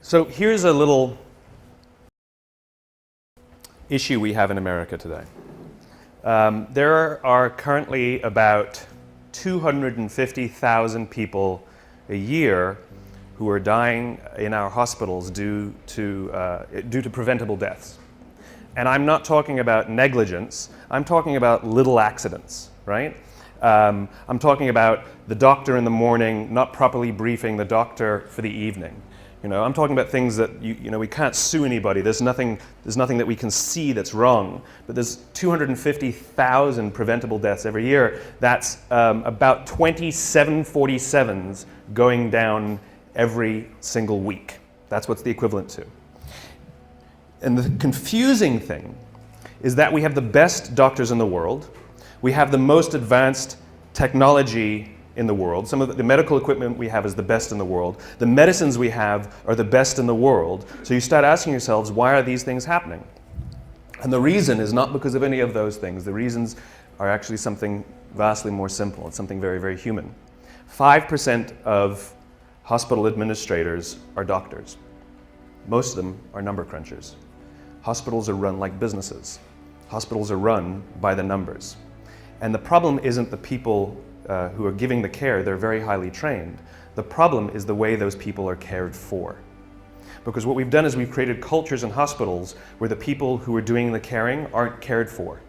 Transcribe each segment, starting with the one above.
So here's a little issue we have in America today. There are currently about 250,000 people a year who are dying in our hospitals due to preventable deaths. And I'm not talking about negligence, I'm talking about little accidents, right? I'm talking about the doctor in the morning not properly briefing the doctor for the evening. I'm talking about things that we can't sue anybody. There's nothing that we can see that's wrong. But there's 250,000 preventable deaths every year. That's about 20 747s going down every single week. That's what's the equivalent to. And the confusing thing is that we have the best doctors in the world. We have the most advanced technology in the world. Some of the medical equipment we have is the best in the world. The medicines we have are the best in the world. So you start asking yourselves, why are these things happening? And the reason is not because of any of those things. The reasons are actually something vastly more simple. It's something very, very human. 5% of hospital administrators are doctors. Most of them are number crunchers. Hospitals are run like businesses. Hospitals are run by the numbers. And the problem isn't the people who are giving the care. They're very highly trained. The problem is the way those people are cared for. Because what we've done is we've created cultures in hospitals where the people who are doing the caring aren't cared for.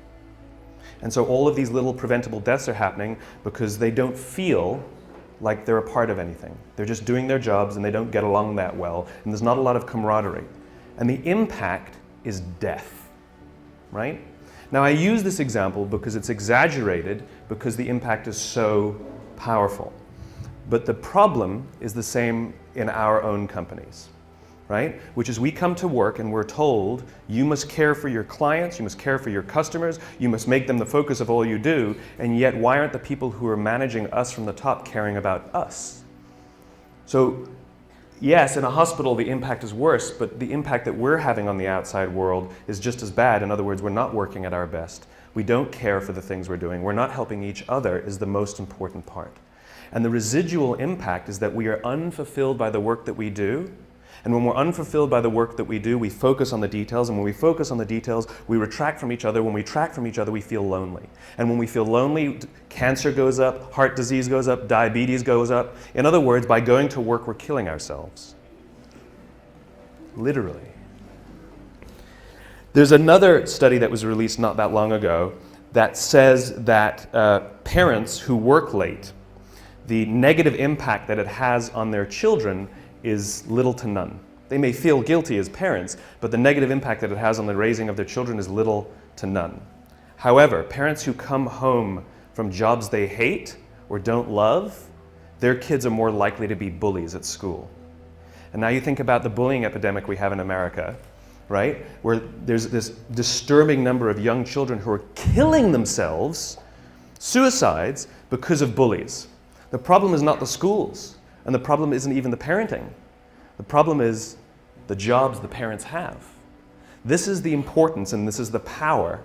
And so all of these little preventable deaths are happening because they don't feel like they're a part of anything. They're just doing their jobs and they don't get along that well, and there's not a lot of camaraderie. And the impact is death, right? Now I use this example because it's exaggerated because the impact is so powerful. But the problem is the same in our own companies, right? Which is we come to work and we're told, you must care for your clients, you must care for your customers, you must make them the focus of all you do, and yet why aren't the people who are managing us from the top caring about us? So yes, in a hospital the impact is worse, but the impact that we're having on the outside world is just as bad. In other words, we're not working at our best. We don't care for the things we're doing. We're not helping each other is the most important part. And the residual impact is that we are unfulfilled by the work that we do. And when we're unfulfilled by the work that we do, we focus on the details. And when we focus on the details, we retract from each other. When we retract from each other, we feel lonely. And when we feel lonely, cancer goes up, heart disease goes up, diabetes goes up. In other words, by going to work, we're killing ourselves. Literally. There's another study that was released not that long ago that says that parents who work late, the negative impact that it has on their children is little to none. They may feel guilty as parents, but the negative impact that it has on the raising of their children is little to none. However, parents who come home from jobs they hate or don't love, their kids are more likely to be bullies at school. And now you think about the bullying epidemic we have in America, right? Where there's this disturbing number of young children who are killing themselves, suicides, because of bullies. The problem is not the schools. And the problem isn't even the parenting. The problem is the jobs the parents have. This is the importance and this is the power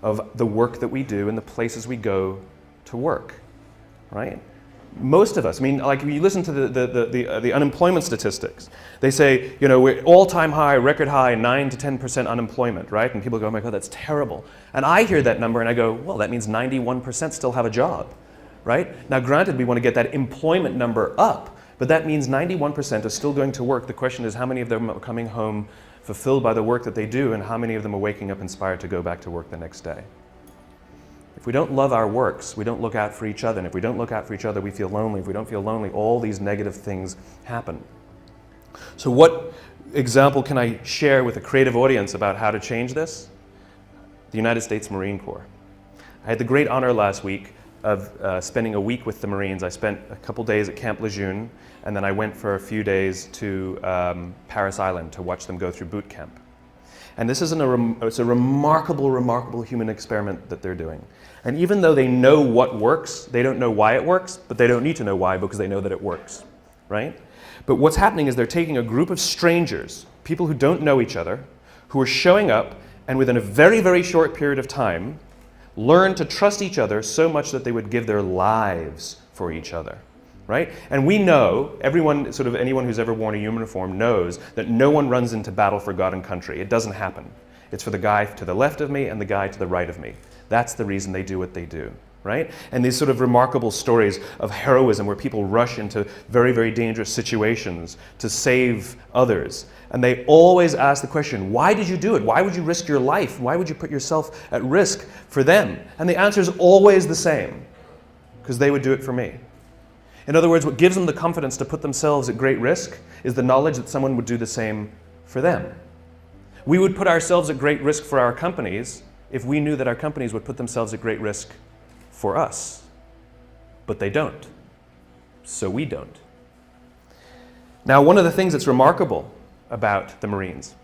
of the work that we do and the places we go to work, right? Most of us, like when you listen to the unemployment statistics, they say, we're all-time high, record high, 9 to 10% unemployment, right? And people go, oh my God, that's terrible. And I hear that number and I go, well, that means 91% still have a job. Right? Now granted, we want to get that employment number up, but that means 91% are still going to work. The question is how many of them are coming home fulfilled by the work that they do, and how many of them are waking up inspired to go back to work the next day. If we don't love our works, we don't look out for each other, and if we don't look out for each other, we feel lonely. If we don't feel lonely, all these negative things happen. So what example can I share with a creative audience about how to change this? The United States Marine Corps. I had the great honor last week of spending a week with the Marines. I spent a couple days at Camp Lejeune, and then I went for a few days to Paris Island to watch them go through boot camp. And this is it's a remarkable, remarkable human experiment that they're doing. And even though they know what works, they don't know why it works, but they don't need to know why because they know that it works, right? But what's happening is they're taking a group of strangers, people who don't know each other, who are showing up, and within a very, very short period of time, learn to trust each other so much that they would give their lives for each other. right? And we know, everyone, sort of anyone who's ever worn a uniform knows that no one runs into battle for God and country. It doesn't happen. It's for the guy to the left of me and the guy to the right of me. That's the reason they do what they do, right? And these sort of remarkable stories of heroism where people rush into very, very dangerous situations to save others. And they always ask the question, why did you do it? Why would you risk your life? Why would you put yourself at risk for them? And the answer is always the same, because they would do it for me. In other words, what gives them the confidence to put themselves at great risk is the knowledge that someone would do the same for them. We would put ourselves at great risk for our companies if we knew that our companies would put themselves at great risk for us. But they don't. So we don't. Now, one of the things that's remarkable about the Marines,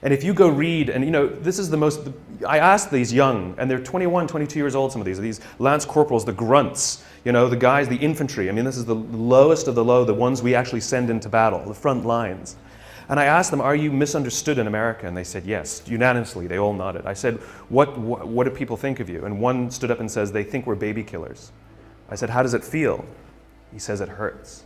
and if you go read, and this is the most, I asked these young, and they're 21, 22 years old, some of these lance corporals, the grunts, the guys, the infantry. I mean, this is the lowest of the low, the ones we actually send into battle, the front lines. And I asked them, are you misunderstood in America? And they said, yes, unanimously, they all nodded. I said, what do people think of you? And one stood up and says, they think we're baby killers. I said, how does it feel? He says, it hurts.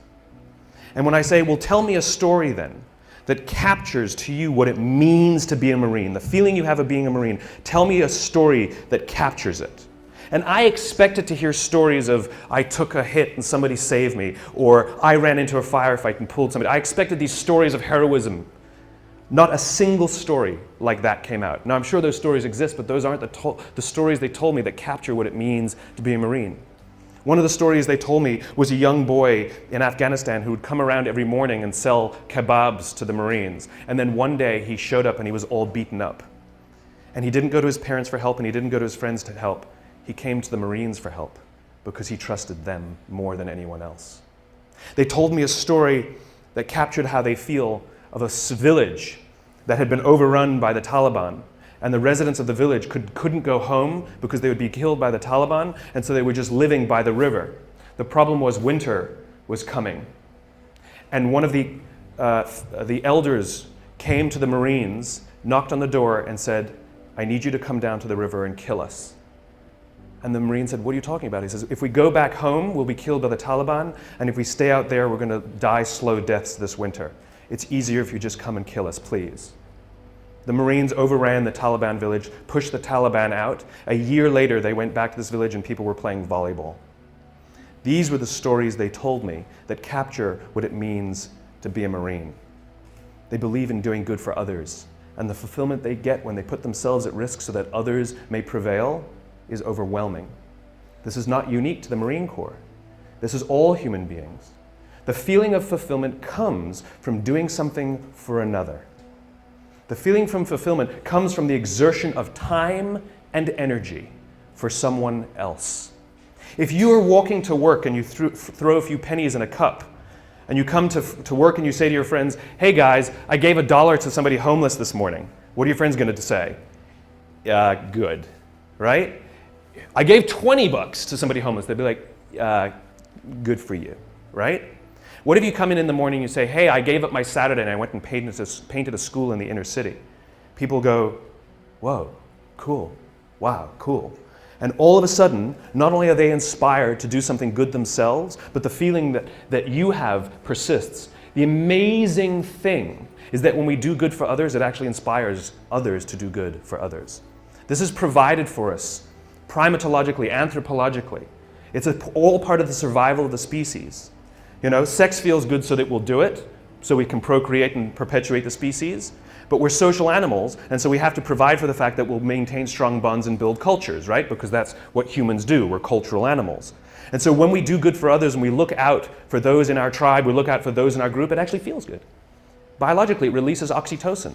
And when I say, well, tell me a story then that captures to you what it means to be a Marine, the feeling you have of being a Marine, tell me a story that captures it. And I expected to hear stories of, I took a hit and somebody saved me, or I ran into a firefight and pulled somebody. I expected these stories of heroism. Not a single story like that came out. Now, I'm sure those stories exist, but those aren't the stories they told me that capture what it means to be a Marine. One of the stories they told me was a young boy in Afghanistan who would come around every morning and sell kebabs to the Marines. And then one day he showed up and he was all beaten up. And he didn't go to his parents for help and he didn't go to his friends to help. He came to the Marines for help because he trusted them more than anyone else. They told me a story that captured how they feel of a village that had been overrun by the Taliban, and the residents of the village couldn't go home because they would be killed by the Taliban, and so they were just living by the river. The problem was winter was coming. And one of the elders came to the Marines, knocked on the door and said, I need you to come down to the river and kill us. And the Marine said, what are you talking about? He says, if we go back home, we'll be killed by the Taliban, and if we stay out there, we're going to die slow deaths this winter. It's easier if you just come and kill us, please. The Marines overran the Taliban village, pushed the Taliban out. A year later, they went back to this village and people were playing volleyball. These were the stories they told me that capture what it means to be a Marine. They believe in doing good for others, and the fulfillment they get when they put themselves at risk so that others may prevail is overwhelming. This is not unique to the Marine Corps. This is all human beings. The feeling of fulfillment comes from doing something for another. The feeling from fulfillment comes from the exertion of time and energy for someone else. If you are walking to work and you throw a few pennies in a cup, and you come to work and you say to your friends, hey guys, I gave $1 to somebody homeless this morning. What are your friends going to say? Good, right? I gave $20 to somebody homeless. They'd be like, good for you, right? What if you come in the morning and you say, hey, I gave up my Saturday and I went and painted a school in the inner city? People go, whoa, cool, wow, cool. And all of a sudden, not only are they inspired to do something good themselves, but the feeling that you have persists. The amazing thing is that when we do good for others, it actually inspires others to do good for others. This is provided for us primatologically, anthropologically. It's all part of the survival of the species. Sex feels good so that we'll do it, so we can procreate and perpetuate the species. But we're social animals, and so we have to provide for the fact that we'll maintain strong bonds and build cultures, right? Because that's what humans do. We're cultural animals. And so when we do good for others and we look out for those in our tribe, we look out for those in our group, it actually feels good. Biologically, it releases oxytocin.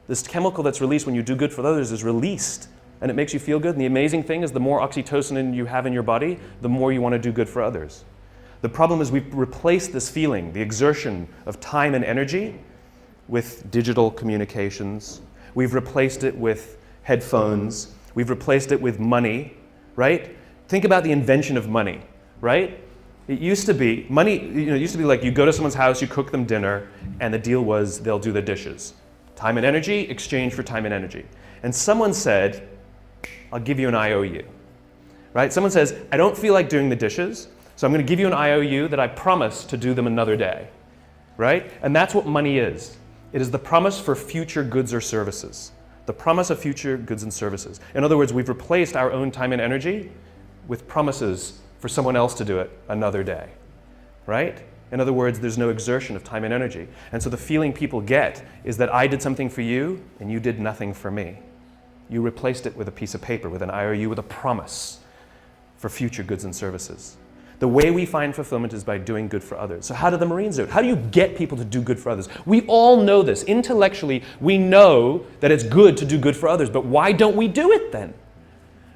This chemical that's released when you do good for others is released, and it makes you feel good. And the amazing thing is the more oxytocin you have in your body, the more you want to do good for others. The problem is we've replaced this feeling, the exertion of time and energy, with digital communications. We've replaced it with headphones. We've replaced it with money, right? Think about the invention of money, right? It used to be, money, it used to be like you go to someone's house, you cook them dinner, and the deal was they'll do the dishes. Time and energy, exchange for time and energy. And someone said, I'll give you an IOU, right? Someone says, I don't feel like doing the dishes, So I'm going to give you an IOU that I promise to do them another day, right? And that's what money is. It is the promise for future goods or services. The promise of future goods and services. In other words, we've replaced our own time and energy with promises for someone else to do it another day, right? In other words, there's no exertion of time and energy. And so the feeling people get is that I did something for you and you did nothing for me. You replaced it with a piece of paper, with an IOU, with a promise for future goods and services. The way we find fulfillment is by doing good for others. So how do the Marines do it? How do you get people to do good for others? We all know this. Intellectually, we know that it's good to do good for others, but why don't we do it then?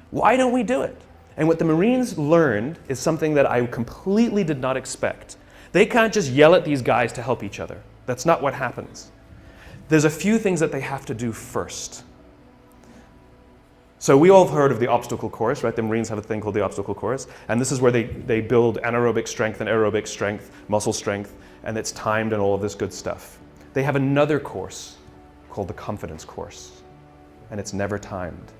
Why don't we do it? And what the Marines learned is something that I completely did not expect. They can't just yell at these guys to help each other. That's not what happens. There's a few things that they have to do first. So we all have heard of the obstacle course, right? The Marines have a thing called the obstacle course. And this is where they build anaerobic strength and aerobic strength, muscle strength, and it's timed and all of this good stuff. They have another course called the confidence course, and it's never timed.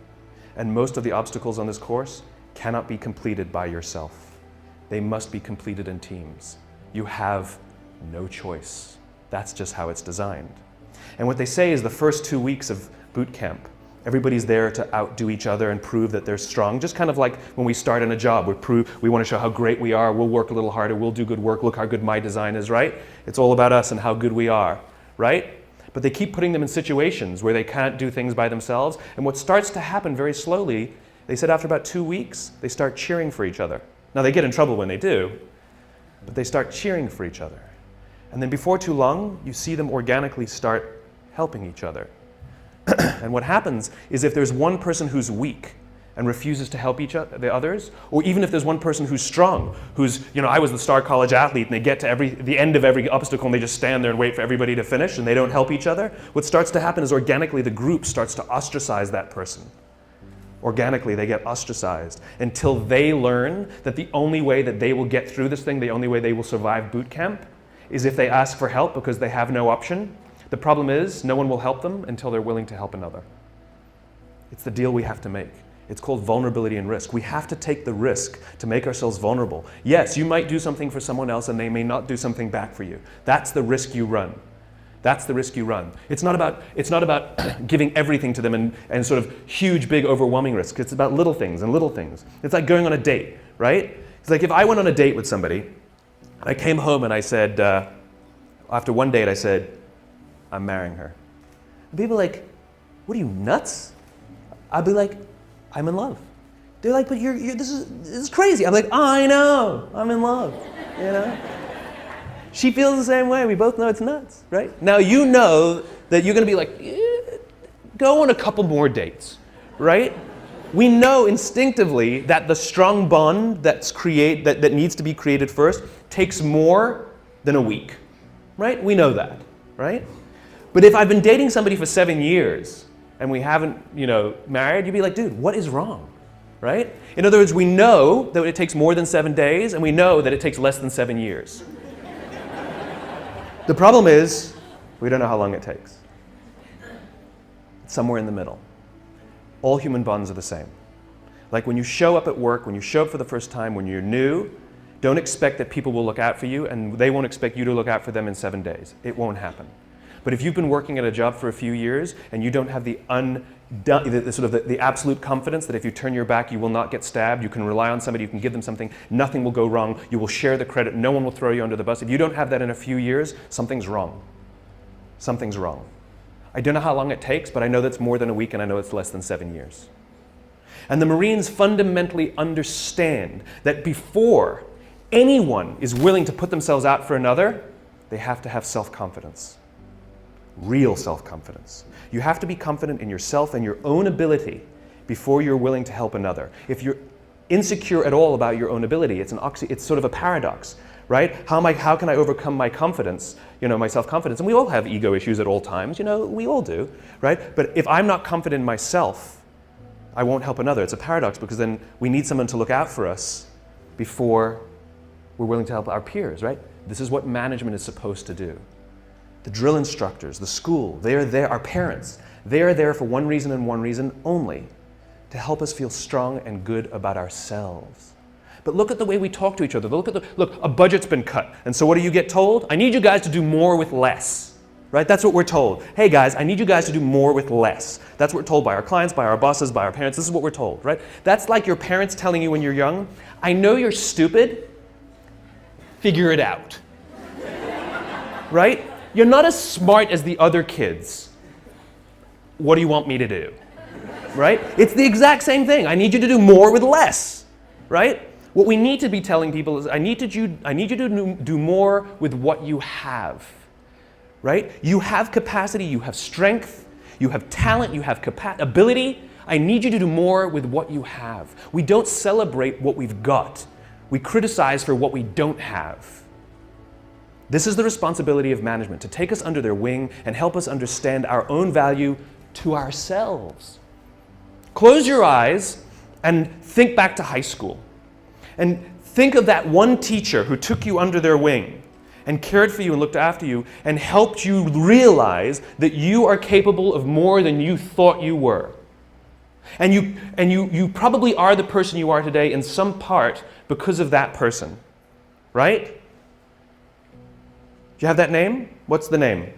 And most of the obstacles on this course cannot be completed by yourself. They must be completed in teams. You have no choice. That's just how it's designed. And what they say is the first 2 weeks of boot camp, everybody's there to outdo each other and prove that they're strong. Just kind of like when we start in a job, we want to show how great we are, we'll work a little harder, we'll do good work, look how good my design is, right? It's all about us and how good we are, right? But they keep putting them in situations where they can't do things by themselves. And what starts to happen very slowly, they said after about 2 weeks, they start cheering for each other. Now they get in trouble when they do, but they start cheering for each other. And then before too long, you see them organically start helping each other. And what happens is if there's one person who's weak and refuses to help the others, or even if there's one person who's strong, who's, I was the star college athlete, and they get to the end of every obstacle and they just stand there and wait for everybody to finish and they don't help each other, what starts to happen is organically the group starts to ostracize that person. Organically, they get ostracized until they learn that the only way that they will get through this thing, the only way they will survive boot camp, is if they ask for help because they have no option. The problem is, no one will help them until they're willing to help another. It's the deal we have to make. It's called vulnerability and risk. We have to take the risk to make ourselves vulnerable. Yes, you might do something for someone else and they may not do something back for you. That's the risk you run. That's the risk you run. It's not about giving everything to them and sort of huge, big, overwhelming risk. It's about little things and little things. It's like going on a date, right? It's like if I went on a date with somebody, and I came home and I said, after one date I said, I'm marrying her. And people are like, what are you, nuts? I'd be like, I'm in love. They're like, but this is crazy. I'm like, I know, I'm in love, She feels the same way. We both know it's nuts, right? Now you know that you're going to be like, go on a couple more dates, right? We know instinctively that the strong bond that needs to be created first takes more than a week, right? We know that, right? But if I've been dating somebody for 7 years and we haven't, married, you'd be like, dude, what is wrong, right? In other words, we know that it takes more than 7 days and we know that it takes less than 7 years. The problem is, we don't know how long it takes. It's somewhere in the middle. All human bonds are the same. Like when you show up at work, when you show up for the first time, when you're new, don't expect that people will look out for you and they won't expect you to look out for them in 7 days. It won't happen. But if you've been working at a job for a few years and you don't have the absolute confidence that if you turn your back you will not get stabbed, you can rely on somebody, you can give them something, nothing will go wrong, you will share the credit, no one will throw you under the bus. If you don't have that in a few years, something's wrong. Something's wrong. I don't know how long it takes, but I know that's more than a week and I know it's less than 7 years. And the Marines fundamentally understand that before anyone is willing to put themselves out for another, they have to have self-confidence. Real self-confidence. You have to be confident in yourself and your own ability before you're willing to help another. If you're insecure at all about your own ability, it's sort of a paradox, right? How can I overcome my confidence, my self-confidence? And we all have ego issues at all times, we all do, right? But if I'm not confident in myself, I won't help another. It's a paradox because then we need someone to look out for us before we're willing to help our peers, right? This is what management is supposed to do. The drill instructors, the school, they are there, our parents, they are there for one reason and one reason only, to help us feel strong and good about ourselves. But look at the way we talk to each other. Look, a budget's been cut. And so what do you get told? I need you guys to do more with less. Right? That's what we're told. Hey guys, I need you guys to do more with less. That's what we're told by our clients, by our bosses, by our parents. This is what we're told, right? That's like your parents telling you when you're young, I know you're stupid, figure it out. Right? You're not as smart as the other kids. What do you want me to do? Right? It's the exact same thing. I need you to do more with less. Right? What we need to be telling people is, I need you to do more with what you have. Right? You have capacity, you have strength, you have talent, you have ability. I need you to do more with what you have. We don't celebrate what we've got. We criticize for what we don't have. This is the responsibility of management, to take us under their wing and help us understand our own value to ourselves. Close your eyes and think back to high school. And think of that one teacher who took you under their wing and cared for you and looked after you and helped you realize that you are capable of more than you thought you were. And you probably are the person you are today in some part because of that person. Right? Do you have that name? What's the name?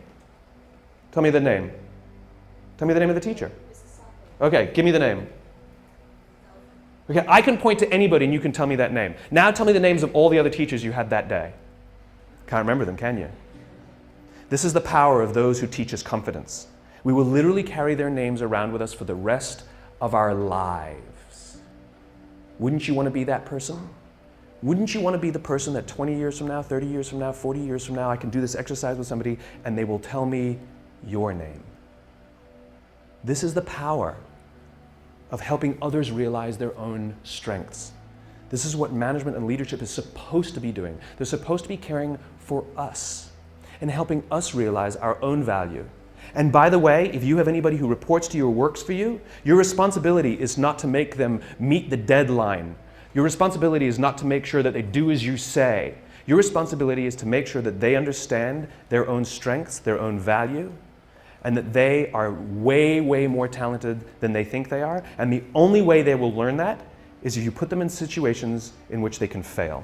Tell me the name. Tell me the name of the teacher. Okay, give me the name. Okay, I can point to anybody and you can tell me that name. Now tell me the names of all the other teachers you had that day. Can't remember them, can you? This is the power of those who teach us confidence. We will literally carry their names around with us for the rest of our lives. Wouldn't you want to be that person? Wouldn't you want to be the person that 20 years from now, 30 years from now, 40 years from now, I can do this exercise with somebody and they will tell me your name? This is the power of helping others realize their own strengths. This is what management and leadership is supposed to be doing. They're supposed to be caring for us and helping us realize our own value. And by the way, if you have anybody who reports to you or works for you, your responsibility is not to make them meet the deadline. Your responsibility is not to make sure that they do as you say. Your responsibility is to make sure that they understand their own strengths, their own value, and that they are way, way more talented than they think they are. And the only way they will learn that is if you put them in situations in which they can fail.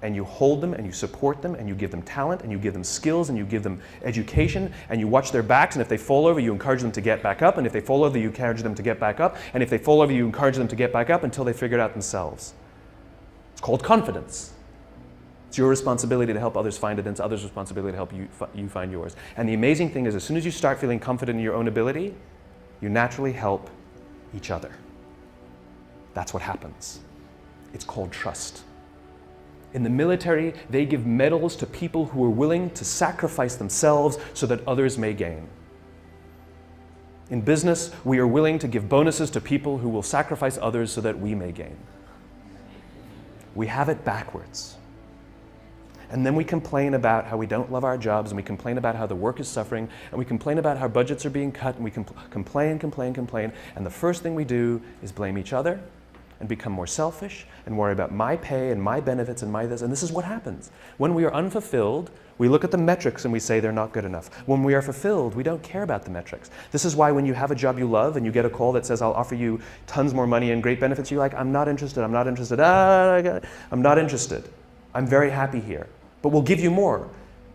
And you hold them and you support them and you give them talent and you give them skills and you give them education and you watch their backs, and if they fall over you encourage them to get back up, and if they fall over you encourage them to get back up, and if they fall over you encourage them to get back up until they figure it out themselves. It's called confidence. It's your responsibility to help others find it, and it's others' responsibility to help you find yours. And the amazing thing is, as soon as you start feeling confident in your own ability, you naturally help each other. That's what happens. It's called trust. In the military, they give medals to people who are willing to sacrifice themselves so that others may gain. In business, we are willing to give bonuses to people who will sacrifice others so that we may gain. We have it backwards. And then we complain about how we don't love our jobs, and we complain about how the work is suffering, and we complain about how budgets are being cut, and we complain, and the first thing we do is blame each other and become more selfish and worry about my pay and my benefits and my this, and this is what happens. When we are unfulfilled, we look at the metrics and we say they're not good enough. When we are fulfilled, we don't care about the metrics. This is why when you have a job you love and you get a call that says, I'll offer you tons more money and great benefits, you're like, I'm not interested, I'm not interested, I'm not interested. I'm very happy here. But we'll give you more.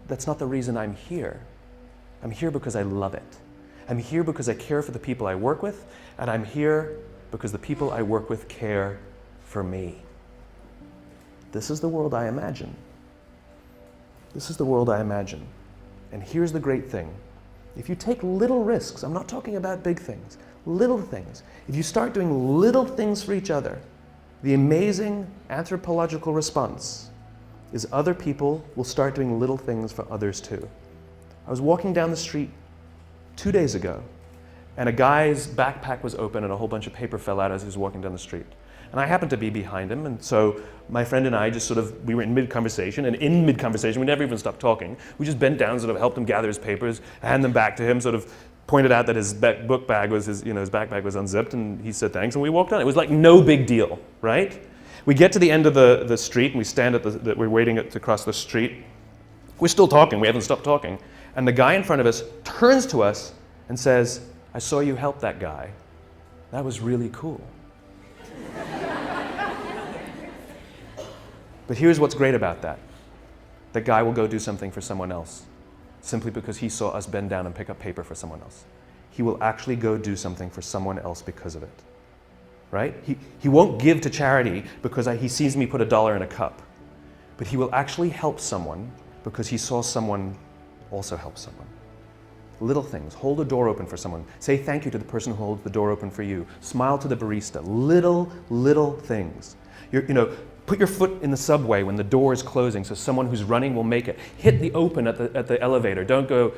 That's not the reason I'm here. I'm here because I love it. I'm here because I care for the people I work with, and I'm here because the people I work with care for me. This is the world I imagine. This is the world I imagine. And here's the great thing. If you take little risks, I'm not talking about big things, little things. If you start doing little things for each other, the amazing anthropological response is other people will start doing little things for others too. I was walking down the street 2 days ago, and a guy's backpack was open and a whole bunch of paper fell out as he was walking down the street. And I happened to be behind him, and so my friend and I just we were in mid-conversation, and in mid-conversation, we never even stopped talking. We just bent down, sort of helped him gather his papers, hand them back to him, sort of pointed out that his book bag was, his backpack was unzipped, and he said thanks, and we walked on. It was like no big deal, right? We get to the end of the street, and we stand we're waiting to cross the street. We're still talking, we haven't stopped talking. And the guy in front of us turns to us and says, I saw you help that guy. That was really cool. But here's what's great about that. That guy will go do something for someone else simply because he saw us bend down and pick up paper for someone else. He will actually go do something for someone else because of it. Right? He won't give to charity because he sees me put $1 in a cup. But he will actually help someone because he saw someone also help someone. Little things. Hold a door open for someone. Say thank you to the person who holds the door open for you. Smile to the barista. Little things. Put your foot in the subway when the door is closing so someone who's running will make it. Hit the open at the elevator. Don't go...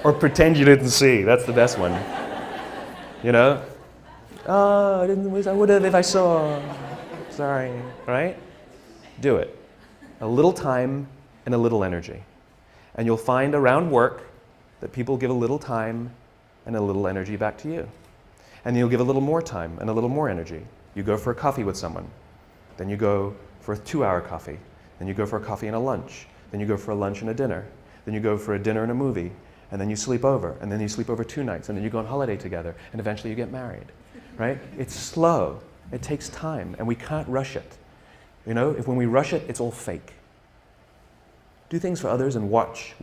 or pretend you didn't see. That's the best one. Oh, I would have if I saw. Sorry. Right? Do it. A little time and a little energy. And you'll find around work that people give a little time and a little energy back to you. And you'll give a little more time and a little more energy. You go for a coffee with someone. Then you go for a 2-hour coffee. Then you go for a coffee and a lunch. Then you go for a lunch and a dinner. Then you go for a dinner and a movie. And then you sleep over. And then you sleep over 2 nights. And then you go on holiday together. And eventually you get married. Right? It's slow. It takes time. And we can't rush it. If when we rush it, it's all fake. Do things for others and watch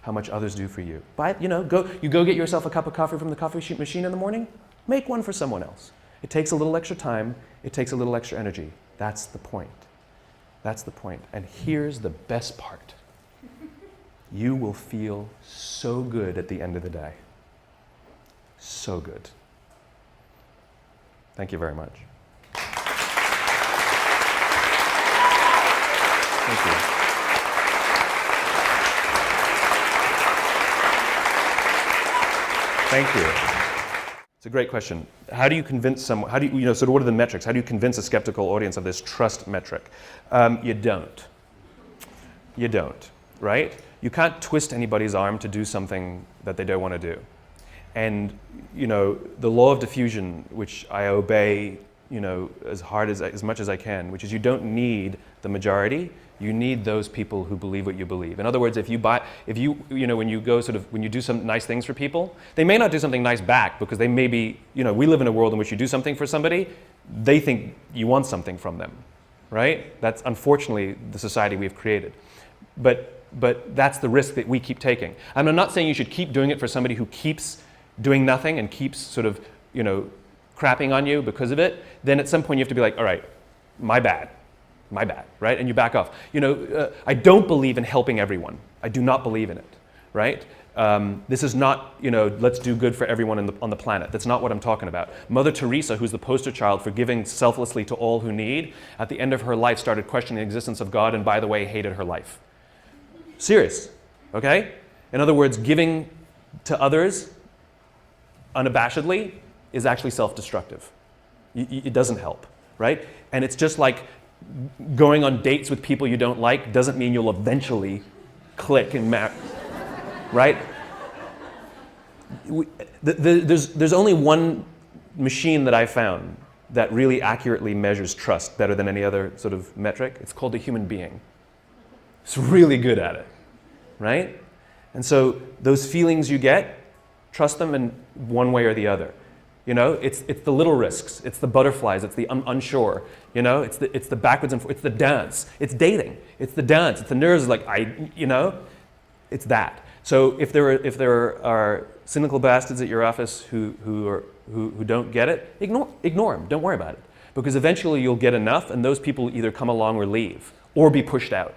how much others do for you. Go get yourself a cup of coffee from the coffee machine in the morning. Make one for someone else. It takes a little extra time. It takes a little extra energy. That's the point. That's the point. And here's the best part. You will feel so good at the end of the day. So good. Thank you very much. Thank you. Thank you. It's a great question. How do you convince someone, what are the metrics? How do you convince a skeptical audience of this trust metric? You don't. You don't, right? You can't twist anybody's arm to do something that they don't want to do. And, the law of diffusion, which I obey, as much as I can, which is you don't need the majority. You need those people who believe what you believe. In other words, when you do some nice things for people, they may not do something nice back because they may be, we live in a world in which you do something for somebody, they think you want something from them, right? That's unfortunately the society we've created. But that's the risk that we keep taking. And I'm not saying you should keep doing it for somebody who keeps doing nothing and keeps sort of, crapping on you because of it. Then at some point you have to be like, all right, my bad, right? And you back off. I don't believe in helping everyone. I do not believe in it, right? This is not, let's do good for everyone on the planet. That's not what I'm talking about. Mother Teresa, who's the poster child for giving selflessly to all who need, at the end of her life started questioning the existence of God and, by the way, hated her life. Serious, okay? In other words, giving to others unabashedly is actually self-destructive. It doesn't help, right? And it's just like going on dates with people you don't like doesn't mean you'll eventually click and right? There's only one machine that I found that really accurately measures trust better than any other sort of metric. It's called the human being. It's really good at it, right? And so those feelings you get, trust them in one way or the other. It's the little risks, it's the butterflies, it's the unsure. It's the backwards and forwards, it's the dance, it's dating, it's the dance, it's the nerves. It's that. So if there are cynical bastards at your office who don't get it, ignore them. Don't worry about it, because eventually you'll get enough, and those people either come along or leave or be pushed out.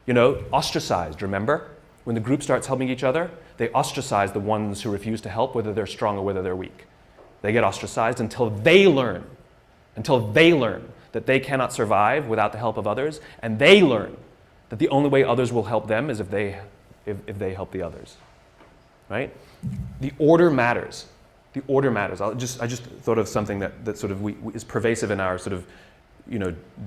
Ostracized. Remember, when the group starts helping each other, they ostracize the ones who refuse to help, whether they're strong or whether they're weak. They get ostracized until they learn that they cannot survive without the help of others, and they learn that the only way others will help them is if they help the others, right? The order matters. The order matters. I just thought of something that sort of is pervasive in our sort of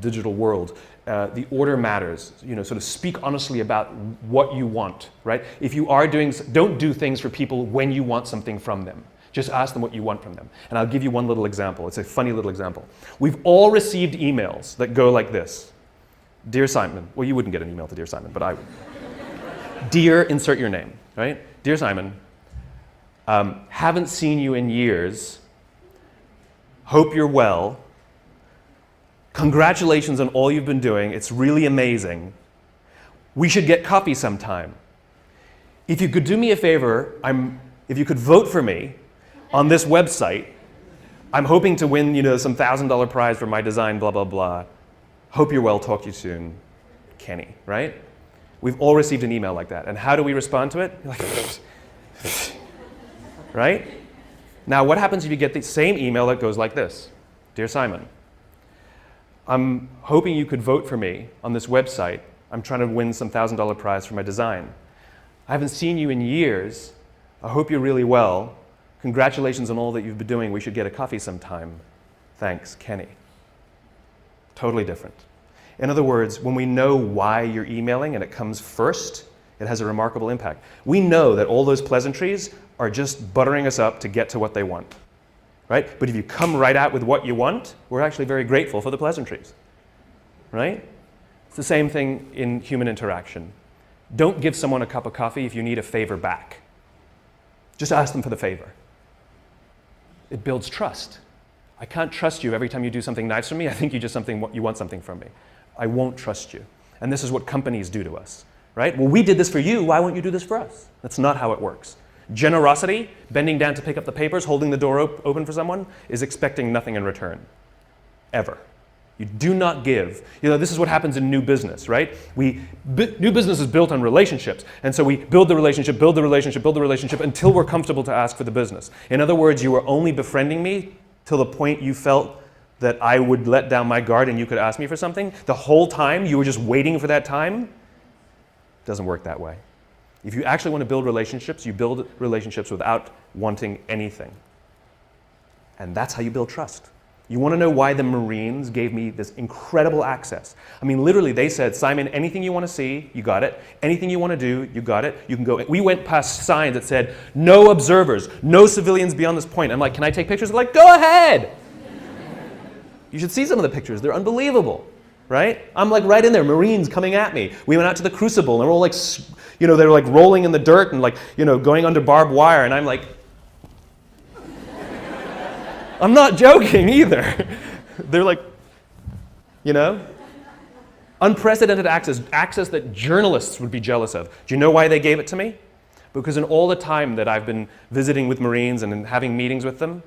digital world. The order matters. Sort of speak honestly about what you want, right? If you are don't do things for people when you want something from them. Just ask them what you want from them. And I'll give you one little example. It's a funny little example. We've all received emails that go like this. Dear Simon. Well, you wouldn't get an email to Dear Simon, but I would. Dear, insert your name, right? Dear Simon, haven't seen you in years. Hope you're well. Congratulations on all you've been doing. It's really amazing. We should get coffee sometime. If you could do me a favor, if you could vote for me on this website, I'm hoping to win, some $1,000 prize for my design, blah, blah, blah. Hope you're well, talk to you soon, Kenny, right? We've all received an email like that. And how do we respond to it? You're like, right? Now, what happens if you get the same email that goes like this? Dear Simon, I'm hoping you could vote for me on this website. I'm trying to win some $1,000 prize for my design. I haven't seen you in years. I hope you're really well. Congratulations on all that you've been doing. We should get a coffee sometime. Thanks, Kenny. Totally different. In other words, when we know why you're emailing and it comes first, it has a remarkable impact. We know that all those pleasantries are just buttering us up to get to what they want, right? But if you come right out with what you want, we're actually very grateful for the pleasantries, right? It's the same thing in human interaction. Don't give someone a cup of coffee if you need a favor back. Just ask them for the favor. It builds trust. I can't trust you every time you do something nice for me. I think you want something from me. I won't trust you. And this is what companies do to us, right? Well, we did this for you. Why won't you do this for us? That's not how it works. Generosity, bending down to pick up the papers, holding the door open for someone, is expecting nothing in return, ever. You do not give. This is what happens in new business, right? New business is built on relationships. And so we build the relationship, build the relationship, build the relationship until we're comfortable to ask for the business. In other words, you were only befriending me till the point you felt that I would let down my guard and you could ask me for something. The whole time you were just waiting for that time. It doesn't work that way. If you actually want to build relationships, you build relationships without wanting anything. And that's how you build trust. You want to know why the Marines gave me this incredible access? I mean, literally, they said, Simon, anything you want to see, you got it. Anything you want to do, you got it. You can go. We went past signs that said, no observers, no civilians beyond this point. I'm like, can I take pictures? They're like, go ahead. You should see some of the pictures. They're unbelievable, right? I'm like right in there, Marines coming at me. We went out to the Crucible, and they're all like, they were like rolling in the dirt and like, going under barbed wire, and I'm like, I'm not joking either. They're like, unprecedented access that journalists would be jealous of. Do you know why they gave it to me? Because in all the time that I've been visiting with Marines and having meetings with them,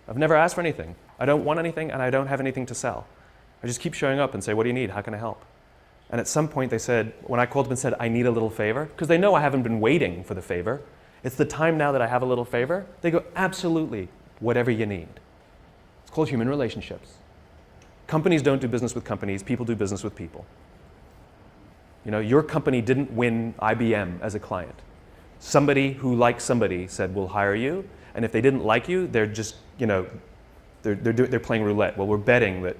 I've never asked for anything. I don't want anything, and I don't have anything to sell. I just keep showing up and say, what do you need? How can I help? And at some point they said, when I called them and said, I need a little favor, because they know I haven't been waiting for the favor. It's the time now that I have a little favor. They go, absolutely, whatever you need. It's called human relationships. Companies don't do business with companies. People do business with people. Your company didn't win IBM as a client. Somebody who likes somebody said, we'll hire you. And if they didn't like you, they're just, they're playing roulette. Well, we're betting that,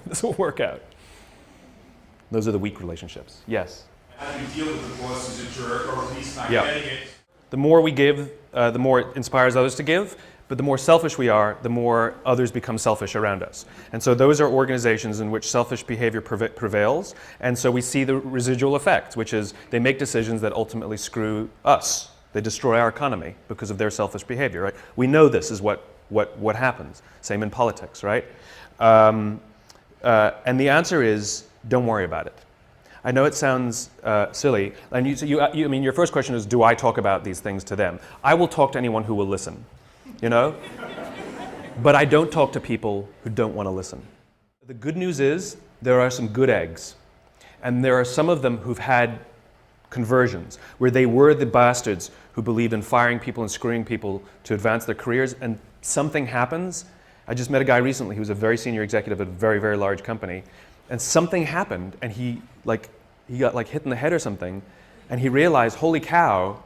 this will work out. Those are the weak relationships. Yes? How do you deal with the boss who's a jerk or at least not getting it? The more we give, the more it inspires others to give. But the more selfish we are, the more others become selfish around us. And so those are organizations in which selfish behavior prevails. And so we see the residual effect, which is they make decisions that ultimately screw us. They destroy our economy because of their selfish behavior, right? We know this is what happens. Same in politics, right? And the answer is, don't worry about it. I know it sounds silly. And your first question is, do I talk about these things to them? I will talk to anyone who will listen. But I don't talk to people who don't want to listen. The good news is there are some good eggs. And there are some of them who've had conversions, where they were the bastards who believed in firing people and screwing people to advance their careers, and something happens. I just met a guy recently who was a very senior executive at a very, very large company, and something happened, and he got hit in the head or something, and he realized, holy cow,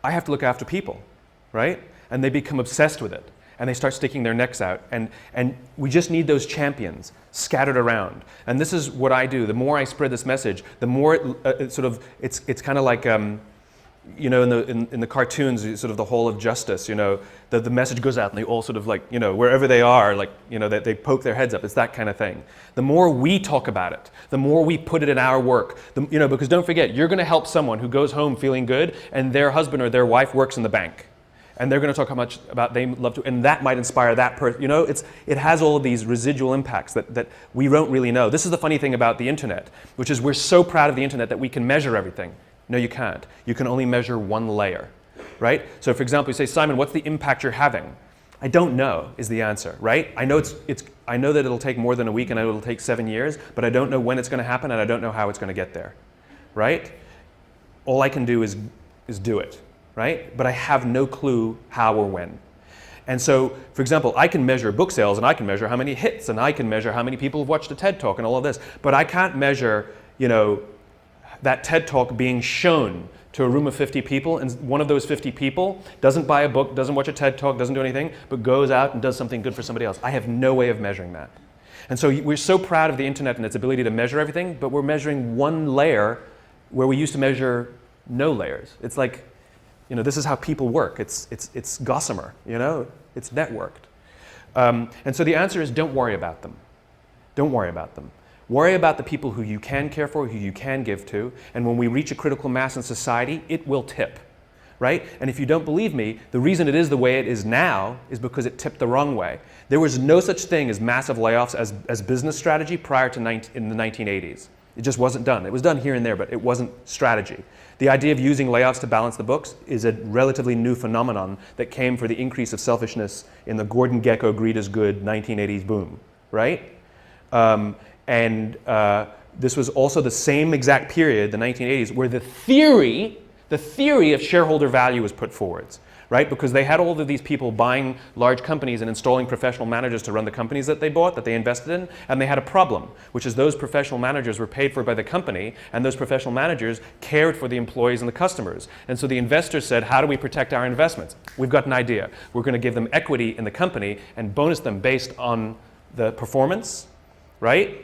I have to look after people, right? And they become obsessed with it. And they start sticking their necks out. And we just need those champions scattered around. And this is what I do. The more I spread this message, the more it's kind of like, in the cartoons, sort of the Hall of Justice, the message goes out and they all sort of wherever they are, they poke their heads up. It's that kind of thing. The more we talk about it, the more we put it in our work, because don't forget, you're going to help someone who goes home feeling good and their husband or their wife works in the bank. And they're going to talk how much about they love to, and that might inspire that person. You know, it has all of these residual impacts that we don't really know. This is the funny thing about the internet, which is we're so proud of the internet that we can measure everything. No, you can't. You can only measure one layer, right? So for example, you say, Simon, what's the impact you're having? I don't know is the answer, right? I know I know that it'll take more than a week and I know it'll take 7 years, but I don't know when it's going to happen and I don't know how it's going to get there, right? All I can do is do it, right? But I have no clue how or when. And so, for example, I can measure book sales and I can measure how many hits and I can measure how many people have watched a TED Talk and all of this, but I can't measure, you know, that TED Talk being shown to a room of 50 people, and one of those 50 people doesn't buy a book, doesn't watch a TED Talk, doesn't do anything, but goes out and does something good for somebody else. I have no way of measuring that. And so we're so proud of the internet and its ability to measure everything, but we're measuring one layer where we used to measure no layers. It's like, you know, this is how people work. It's gossamer, you know, it's networked. And so the answer is don't worry about them. Don't worry about them. Worry about the people who you can care for, who you can give to, and when we reach a critical mass in society, it will tip, right? And if you don't believe me, the reason it is the way it is now is because it tipped the wrong way. There was no such thing as massive layoffs as business strategy prior to in the 1980s. It just wasn't done. It was done here and there, but it wasn't strategy. The idea of using layoffs to balance the books is a relatively new phenomenon that came for the increase of selfishness in the Gordon Gekko greed is good 1980s boom, right? This was also the same exact period, the 1980s, where the theory of shareholder value was put forwards, right? Because they had all of these people buying large companies and installing professional managers to run the companies that they bought, that they invested in, and they had a problem, which is those professional managers were paid for by the company, and those professional managers cared for the employees and the customers. And so the investors said, how do we protect our investments? We've got an idea. We're going to give them equity in the company and bonus them based on the performance, right?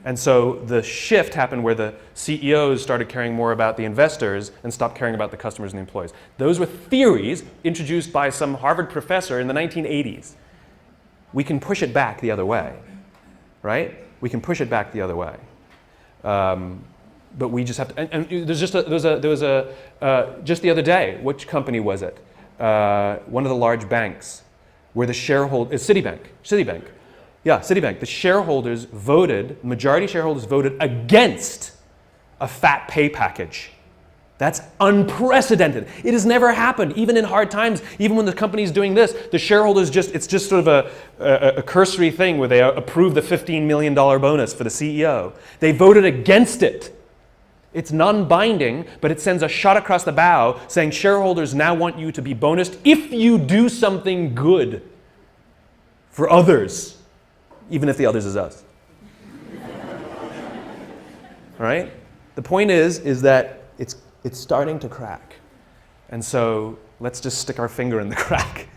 And so the shift happened where the CEOs started caring more about the investors and stopped caring about the customers and the employees. Those were theories introduced by some Harvard professor in the 1980s. We can push it back the other way, right? We can push it back the other way. But we just have to, and there was just the other day, which company was it? One of the large banks where the shareholder, Citibank. Yeah, Citibank. The shareholders majority shareholders voted against a fat pay package. That's unprecedented. It has never happened, even in hard times, even when the company's doing this, the shareholders it's just sort of a cursory thing where they approve the $15 million bonus for the CEO. They voted against it. It's non-binding, but it sends a shot across the bow saying shareholders now want you to be bonused if you do something good for others. Even if the others is us. All right? The point is that it's starting to crack. And so let's just stick our finger in the crack,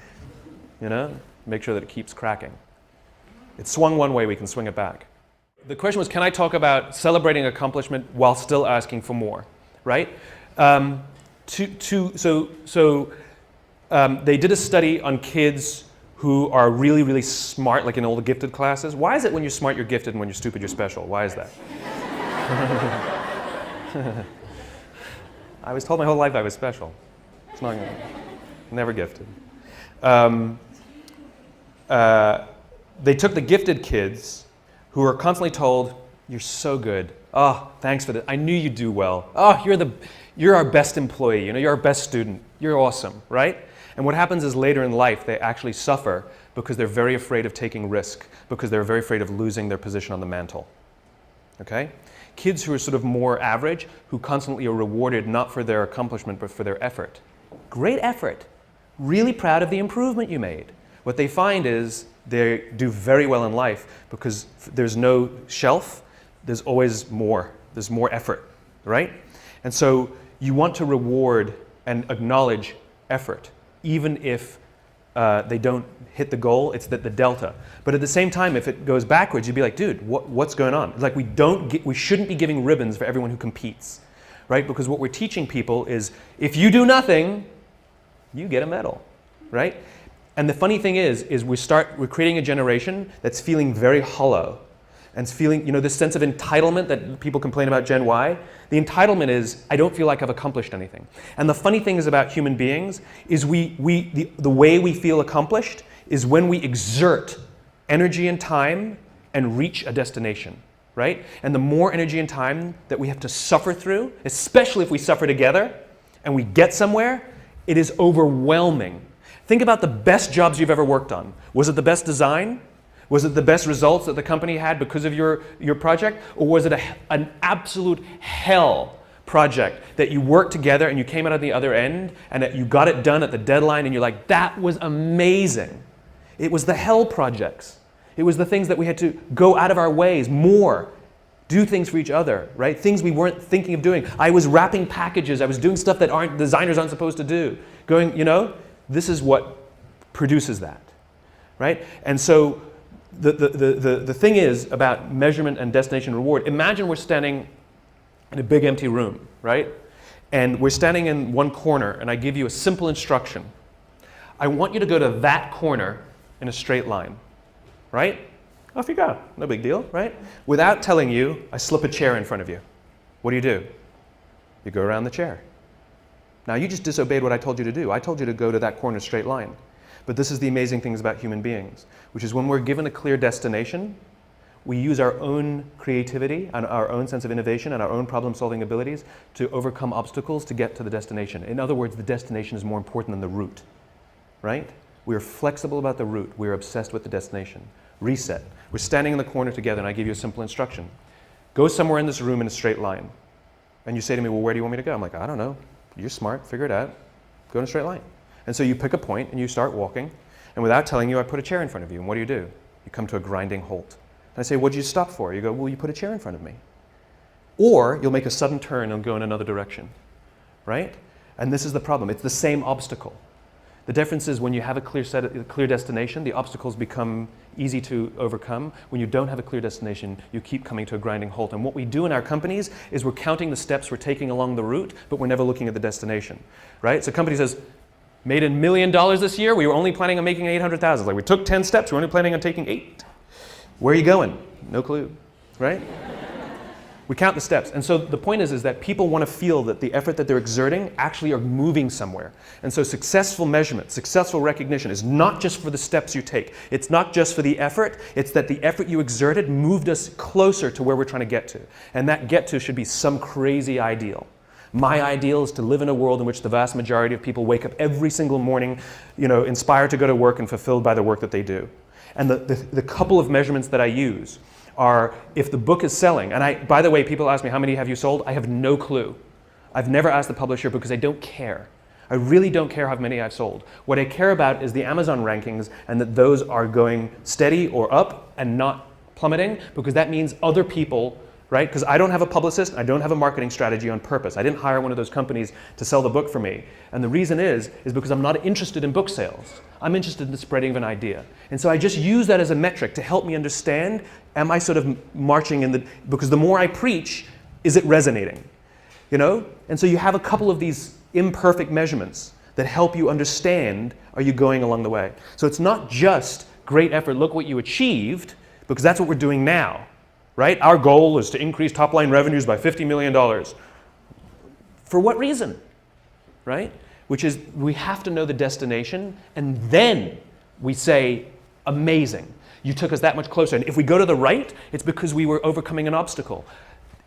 you know? Make sure that it keeps cracking. It swung one way, we can swing it back. The question was, can I talk about celebrating accomplishment while still asking for more, right? They did a study on kids who are really, really smart, like in all the gifted classes. Why is it when you're smart, you're gifted, and when you're stupid, you're special? Why is that? I was told my whole life I was special. It's not, never gifted. They took the gifted kids who were constantly told, you're so good. Oh, thanks for that. I knew you'd do well. Oh, you're our best employee. You know, you're our best student. You're awesome, right? And what happens is later in life, they actually suffer because they're very afraid of taking risk, because they're very afraid of losing their position on the mantle. Okay? Kids who are sort of more average, who constantly are rewarded not for their accomplishment, but for their effort. Great effort. Really proud of the improvement you made. What they find is they do very well in life because there's no shelf, there's always more. There's more effort, right? And so you want to reward and acknowledge effort. Even if they don't hit the goal, it's the delta. But at the same time, if it goes backwards, you'd be like, dude, what's going on? It's like we shouldn't be giving ribbons for everyone who competes, right? Because what we're teaching people is, if you do nothing, you get a medal, right? And the funny thing is we're creating a generation that's feeling very hollow. and feeling, this sense of entitlement that people complain about Gen Y. The entitlement is, I don't feel like I've accomplished anything. And the funny thing is about human beings is the way we feel accomplished is when we exert energy and time and reach a destination, right? And the more energy and time that we have to suffer through, especially if we suffer together and we get somewhere, it is overwhelming. Think about the best jobs you've ever worked on. Was it the best design? Was it the best results that the company had because of your project? Or was it an absolute hell project that you worked together and you came out at the other end and that you got it done at the deadline and you're like, that was amazing. It was the hell projects. It was the things that we had to go out of our ways more, do things for each other, right? Things we weren't thinking of doing. I was wrapping packages. I was doing stuff that designers aren't supposed to do. This is what produces that, right? And so the thing is about measurement and destination reward. Imagine we're standing in a big empty room, right? And we're standing in one corner and I give you a simple instruction. I want you to go to that corner in a straight line, right? Off you go, no big deal, right? Without telling you, I slip a chair in front of you. What do? You go around the chair. Now you just disobeyed what I told you to do. I told you to go to that corner straight line. But this is the amazing things about human beings, which is when we're given a clear destination, we use our own creativity and our own sense of innovation and our own problem-solving abilities to overcome obstacles to get to the destination. In other words, the destination is more important than the route, right? We are flexible about the route. We are obsessed with the destination. Reset. We're standing in the corner together and I give you a simple instruction. Go somewhere in this room in a straight line. And you say to me, well, where do you want me to go? I'm like, I don't know. You're smart. Figure it out. Go in a straight line. And so you pick a point and you start walking. And without telling you, I put a chair in front of you. And what do? You come to a grinding halt. And I say, what did you stop for? You go, well, you put a chair in front of me. Or you'll make a sudden turn and go in another direction, right? And this is the problem. It's the same obstacle. The difference is when you have a clear destination, the obstacles become easy to overcome. When you don't have a clear destination, you keep coming to a grinding halt. And what we do in our companies is we're counting the steps we're taking along the route, but we're never looking at the destination, right? So a company says, made $1 million this year, we were only planning on making 800,000. Like we took 10 steps, we're only planning on taking 8. Where are you going? No clue, right? We count the steps. And so the point is that people want to feel that the effort that they're exerting actually are moving somewhere. And so successful measurement, successful recognition is not just for the steps you take. It's not just for the effort. It's that the effort you exerted moved us closer to where we're trying to get to. And that get to should be some crazy ideal. My ideal is to live in a world in which the vast majority of people wake up every single morning, inspired to go to work and fulfilled by the work that they do. And the couple of measurements that I use are if the book is selling, and by the way, people ask me, how many have you sold? I have no clue. I've never asked the publisher because I don't care. I really don't care how many I've sold. What I care about is the Amazon rankings and that those are going steady or up and not plummeting, because that means other people, right? Because I don't have a publicist, I don't have a marketing strategy on purpose. I didn't hire one of those companies to sell the book for me. And the reason is because I'm not interested in book sales. I'm interested in the spreading of an idea. And so I just use that as a metric to help me understand, am I sort of marching in because the more I preach, is it resonating? And so you have a couple of these imperfect measurements that help you understand, are you going along the way? So it's not just great effort, look what you achieved, because that's what we're doing now. Right? Our goal is to increase top-line revenues by $50 million. For what reason? Right? Which is, we have to know the destination, and then we say, amazing. You took us that much closer. And if we go to the right, it's because we were overcoming an obstacle.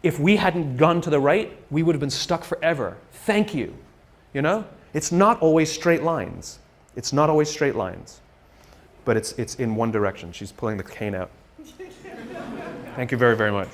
If we hadn't gone to the right, we would have been stuck forever. Thank you. It's not always straight lines. It's not always straight lines. But it's in one direction. She's pulling the cane out. Thank you very, very much.